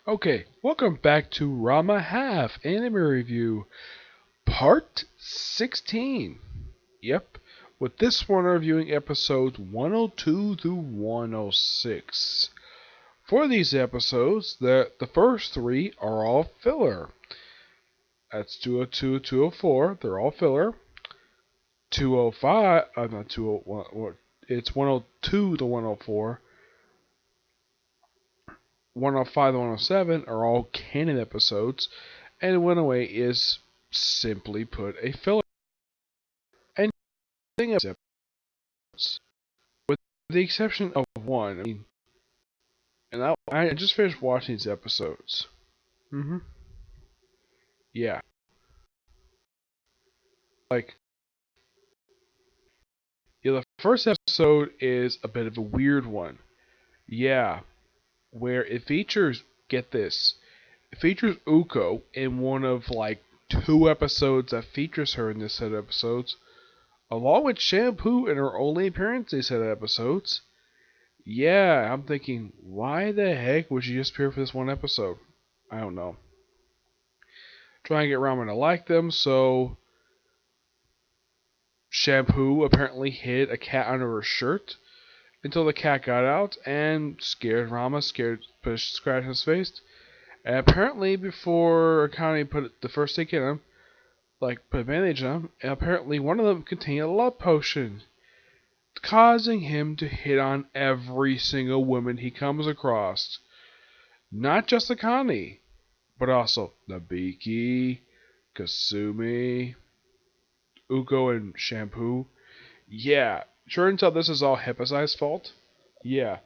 Okay, welcome back to Rama Half Anime Review, Part 16. Yep, with this one reviewing episodes 102 through 106. For these episodes, the first three are all filler. That's 202, 204, they're all filler. 205, not 201, it's 102 to 104. 105 to 107 are all canon episodes, and 108 is simply put a filler. And episodes, with the exception of one. I just finished watching these episodes. Yeah. Like, yeah, the first episode is a bit of a weird one. Yeah. Where it features, get this, it features Uko in one of, like, two episodes that features her in this set of episodes, along with Shampoo in her only appearance in this set of episodes. Yeah, I'm thinking, why the heck would she just appear for this one episode? I don't know. Trying to get Ramen to like them, so Shampoo apparently hid a cat under her shirt until the cat got out and scared Rama, put a scratch on his face. And apparently, before Akane put the first stick in him, like put a bandage on him, and apparently one of them contained a love potion, causing him to hit on every single woman he comes across. Not just Akane, but also Nabiki, Kasumi, Uko, and Shampoo. Yeah, turns out this is all Hippocyte's fault. Yeah,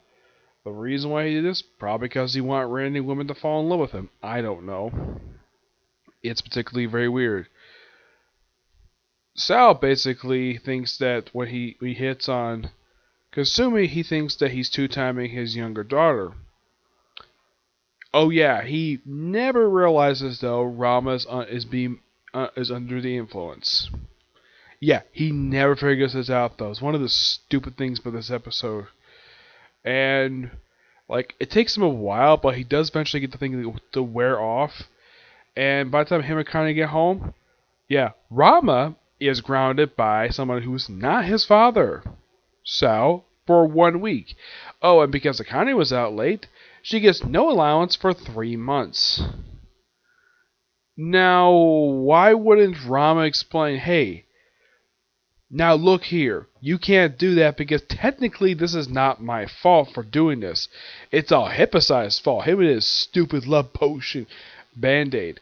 the reason why he did this, probably because he wanted random women to fall in love with him. I don't know. It's particularly very weird. Sal basically thinks that when he hits on Kasumi, he thinks that he's two-timing his younger daughter. Oh yeah, he never realizes though Rama is under the influence. Yeah, he never figures this out though. It's one of the stupid things about this episode. And like it takes him a while, but he does eventually get the thing to wear off. And by the time him and Connie get home, yeah, Rama is grounded by someone who's not his father, Sal, for 1 week. Oh, and because Akane was out late, she gets no allowance for 3 months. Now, why wouldn't Rama explain, hey, now look here, you can't do that because technically this is not my fault for doing this. It's all Hippocyte's fault. Him and his stupid love potion band-aid.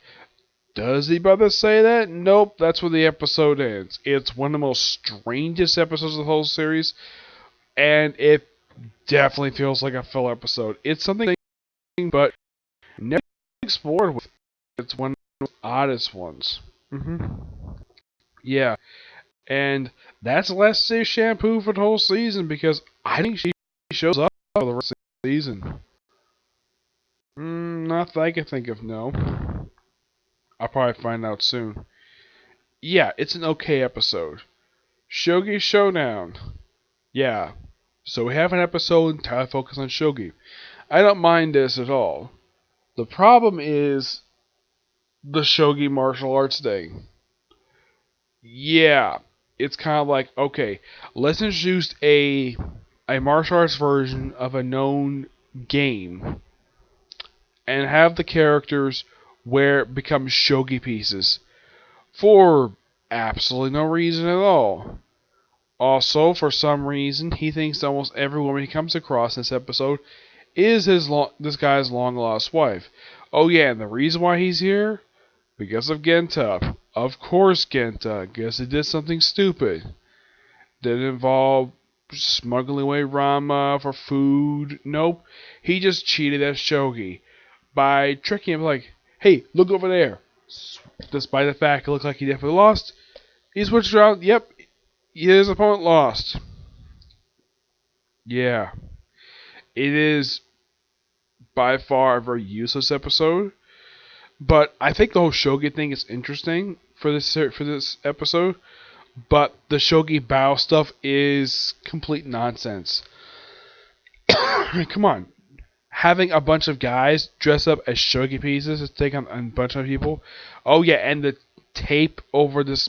Does he bother say that? Nope, that's where the episode ends. It's one of the most strangest episodes of the whole series, and it definitely feels like a filler episode. It's something, but never explored with. It's one of the oddest ones. Yeah, and that's the last day of Shampoo for the whole season because I think she shows up for the rest of the season. Not that I can think of, no. I'll probably find out soon. Yeah, it's an okay episode. Shogi Showdown. Yeah, so we have an episode entirely focused on Shogi. I don't mind this at all. The problem is the Shogi martial arts thing. Yeah, it's kind of like, okay, let's introduce a martial arts version of a known game and have the characters where it becomes shogi pieces for absolutely no reason at all. Also, for some reason, he thinks almost every woman he comes across in this episode is this guy's long lost wife. Oh yeah, and the reason why he's here? Because of Genta. Of course, Genta. Guess he did something stupid. Did it involve smuggling away Rama for food? Nope. He just cheated at shogi by tricking him like, hey, look over there. Despite the fact it looked like he definitely lost, he switched around. Yep, his opponent lost. Yeah. It is by far a very useless episode, but I think the whole shogi thing is interesting for this episode. But the shogi bow stuff is complete nonsense. Come on, having a bunch of guys dress up as shogi pieces to take on a bunch of people. Oh yeah, and the tape over this,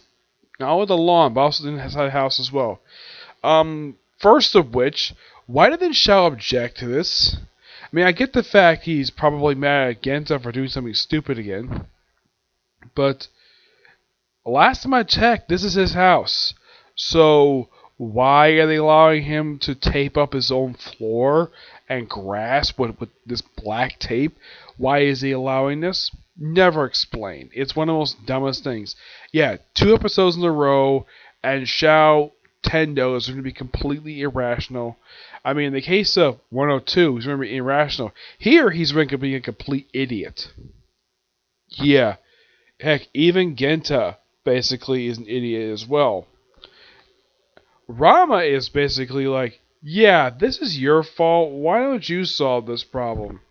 not with the lawn, but also inside the house as well. First of which, why didn't Shao object to this? I mean, I get the fact he's probably mad at Genta for doing something stupid again, but last time I checked, this is his house. So why are they allowing him to tape up his own floor and grass with this black tape? Why is he allowing this? Never explained. It's one of the most dumbest things. Yeah, 2 episodes in a row, and Shao Tendo is going to be completely irrational. I mean, in the case of 102, he's going to be irrational. Here, he's going to be a complete idiot. Yeah, heck, even Genta basically is an idiot as well. Rama is basically like, yeah, this is your fault. Why don't you solve this problem?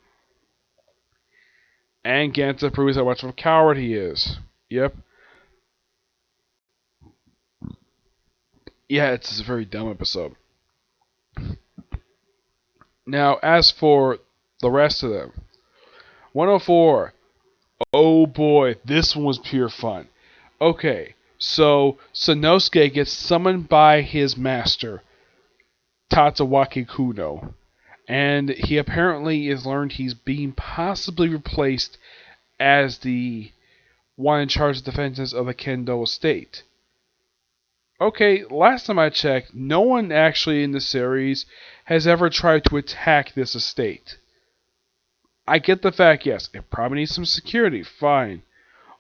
And Genta proves how much of a coward he is. Yep. Yeah, it's a very dumb episode. Now, as for the rest of them, 104. Oh boy, this one was pure fun. Okay, so Sanosuke gets summoned by his master, Tatsawaki Kuno. And he apparently has learned he's being possibly replaced as the one in charge of defenses of the Kendo estate. Okay, last time I checked, no one actually in the series has ever tried to attack this estate. I get the fact, yes, it probably needs some security, fine.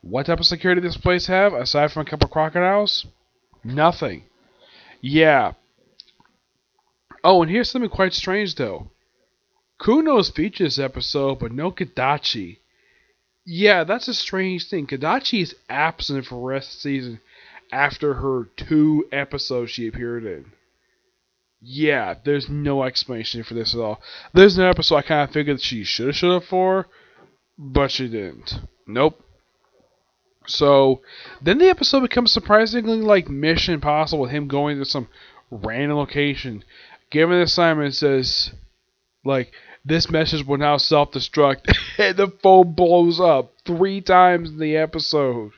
What type of security does this place have, aside from a couple crocodiles? Nothing. Yeah. Oh, and here's something quite strange, though. Kuno's featured this episode, but no Kadachi. Yeah, that's a strange thing. Kadachi is absent for the rest of the season after her 2 episodes she appeared in. Yeah, there's no explanation for this at all. There's an episode I kind of figured she should have showed up for, but she didn't. Nope. So, then the episode becomes surprisingly like Mission Impossible with him going to some random location. Given an assignment, says, like, this message will now self-destruct, and the phone blows up 3 times in the episode.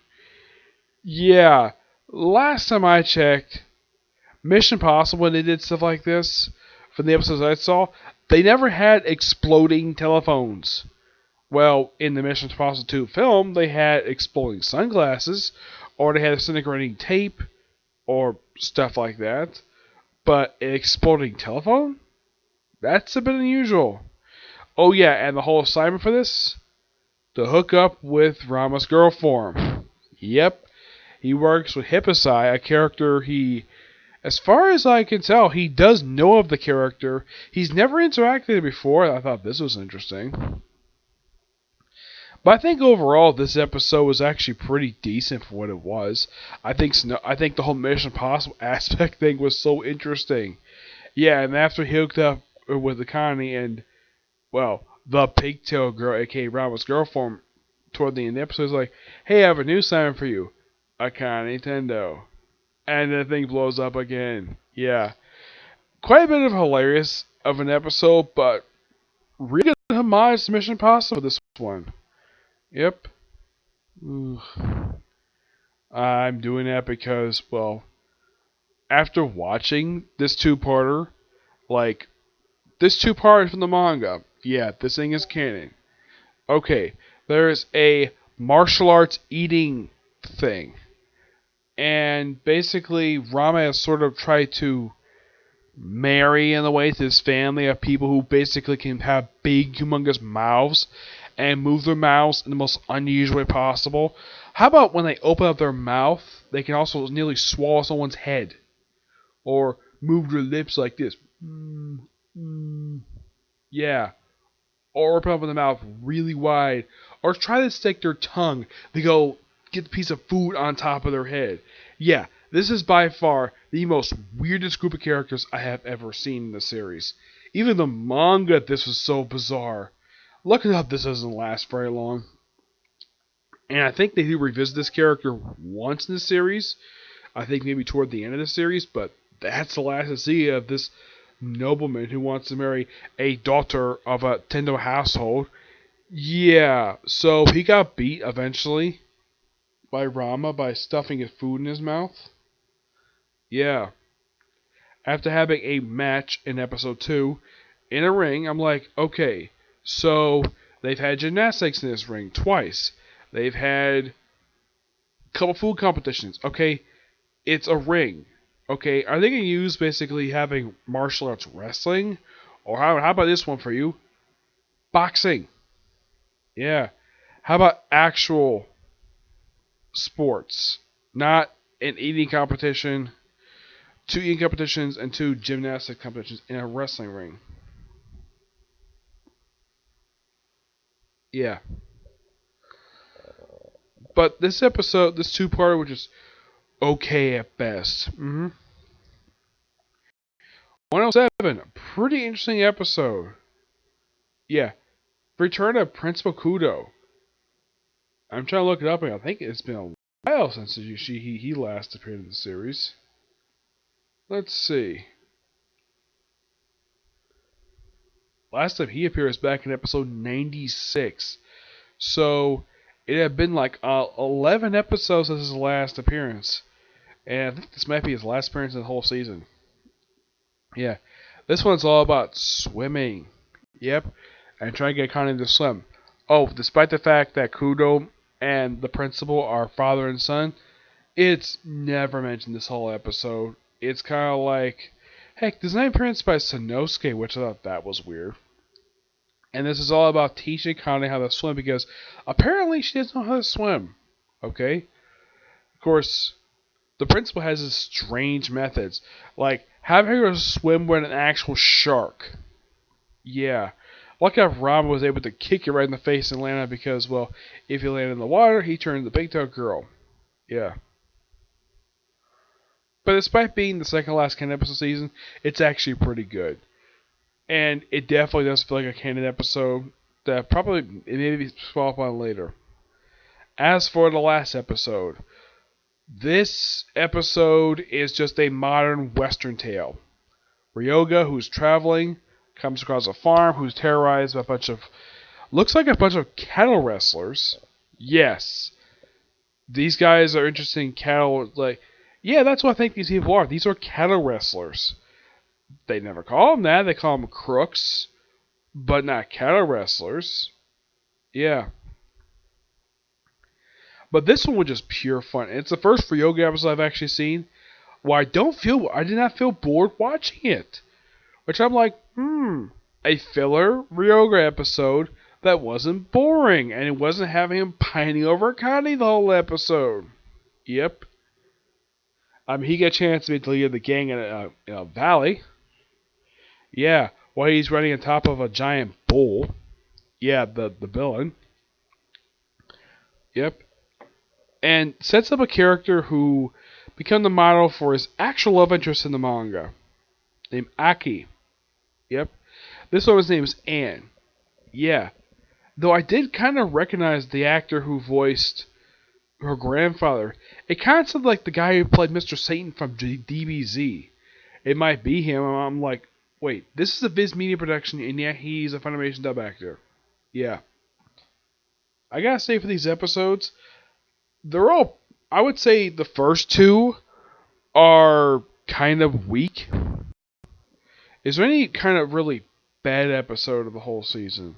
Yeah, last time I checked, Mission Impossible, when they did stuff like this, from the episodes I saw, they never had exploding telephones. Well, in the Mission Impossible 2 film, they had exploding sunglasses, or they had disintegrating tape, or stuff like that. But an exploding telephone? That's a bit unusual. Oh yeah, and the whole assignment for this? To hook up with Rama's girl form. Yep, he works with Hipposai, a character as far as I can tell, he does know of the character. He's never interacted before. I thought this was interesting. But I think overall, this episode was actually pretty decent for what it was. I think the whole Mission Impossible aspect thing was so interesting. Yeah, and after he hooked up with Akane and, well, the pigtail girl, aka Rama's girlfriend, toward the end of the episode, is like, hey, I have a new assignment for you. Akane Tendo. And the thing blows up again. Yeah. Quite a bit of hilarious of an episode, but really good homage to Mission Impossible this one. Yep. Ooh. I'm doing that because, well, after watching this two-parter, like, this two-parter from the manga, yeah, this thing is canon. Okay, there's a martial arts eating thing. And basically, Rama has sort of tried to marry in a way to this family of people who basically can have big, humongous mouths and move their mouths in the most unusual way possible. How about when they open up their mouth, they can also nearly swallow someone's head? Or move their lips like this. Yeah. Or open up their mouth really wide. Or try to stick their tongue to go get the piece of food on top of their head. Yeah, this is by far the most weirdest group of characters I have ever seen in the series. Even the manga, this was so bizarre. Luckily enough, this doesn't last very long. And I think they do revisit this character once in the series. I think maybe toward the end of the series, but that's the last I see of this nobleman who wants to marry a daughter of a Tendo household. Yeah, so he got beat eventually by Rama by stuffing his food in his mouth. Yeah. After having a match in episode 2 in a ring, I'm like, okay, so they've had gymnastics in this ring twice. They've had a couple food competitions. Okay, it's a ring. Okay, are they going to use basically having martial arts wrestling? Or how about this one for you? Boxing. Yeah. How about actual sports? Not an eating competition, 2 eating competitions, and 2 gymnastic competitions in a wrestling ring. Yeah. But this episode, this two-parter, was just okay at best. 107, pretty interesting episode. Yeah. Return of Principal Kudo. I'm trying to look it up, and I think it's been a while since he last appeared in the series. Let's see. Last time he appeared was back in episode 96. So it had been like 11 episodes since his last appearance. And I think this might be his last appearance in the whole season. Yeah. This one's all about swimming. Yep. And trying to get Connie to swim. Oh, despite the fact that Kudo and the principal are father and son, it's never mentioned this whole episode. It's kind of like, heck, there's an appearance by Sanosuke, which I thought that was weird. And this is all about teaching Connie how to swim because apparently she doesn't know how to swim. Okay? Of course, the principal has his strange methods. Like having her swim with an actual shark. Yeah. Lucky enough Ranma was able to kick you right in the face and land on it because, well, if you land in the water, he turned the big toe girl. Yeah. But despite being the second last canon episode season, it's actually pretty good. And it definitely does feel like a canon episode that probably it may be followed up on later. As for the last episode, this episode is just a modern Western tale. Ryoga, who's traveling, comes across a farm who's terrorized by a bunch of looks like a bunch of cattle wrestlers. Yes. These guys are interested in cattle like yeah, that's what I think these people are. These are cattle wrestlers. They never call them that. They call them crooks, but not cattle wrestlers. Yeah. But this one was just pure fun. It's the first Ryoga episode I've actually seen where I did not feel bored watching it. Which I'm like, a filler Ryoga episode that wasn't boring, and it wasn't having him pining over Connie the whole episode. Yep. He got a chance to be the leader of the gang in a valley. Yeah, while he's running on top of a giant bull. Yeah, the villain. Yep. And sets up a character who became the model for his actual love interest in the manga, named Aki. Yep. This one's name is Anne. Yeah. Though I did kind of recognize the actor who voiced her grandfather. It kind of sounded like the guy who played Mr. Satan from DBZ. It might be him. I'm like, wait, this is a Viz Media production, and yet he's a Funimation dub actor. Yeah. I gotta say, for these episodes, they're all, I would say the first 2 are kind of weak. Is there any kind of really bad episode of the whole season?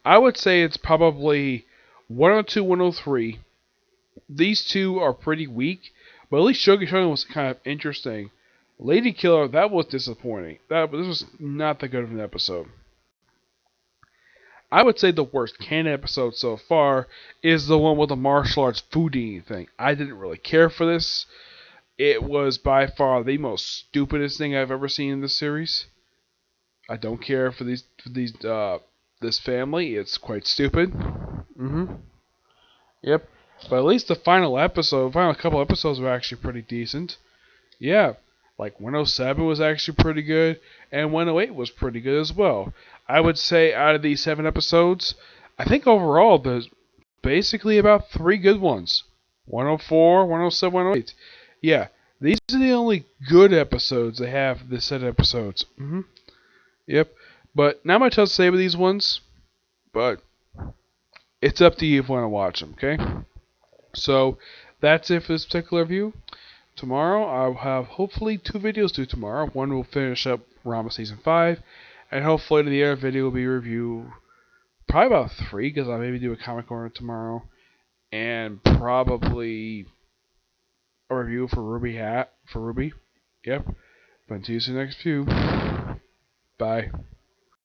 I would say it's probably 102, 103. These 2 are pretty weak, but at least Shogi Shogun was kind of interesting. Lady Killer, that was disappointing. This was not that good of an episode. I would say the worst canon episode so far is the one with the martial arts food eating thing. I didn't really care for this. It was by far the most stupidest thing I've ever seen in this series. I don't care for this family. It's quite stupid. Yep. But at least the final couple episodes were actually pretty decent. Yeah. Like 107 was actually pretty good, and 108 was pretty good as well. I would say out of these 7 episodes, I think overall there's basically about 3 good ones. 104, 107, 108. Yeah, these are the only good episodes they have this set of episodes. Yep. But not much else to say with these ones. But it's up to you if you want to watch them. Okay. So that's it for this particular review. Tomorrow I'll have hopefully 2 videos due tomorrow. One will finish up Ranma Season 5, and hopefully the other video will be review probably about 3, because I'll maybe do a comic corner tomorrow, and probably a review for Ruby. Yep. But until you see the next few. Bye.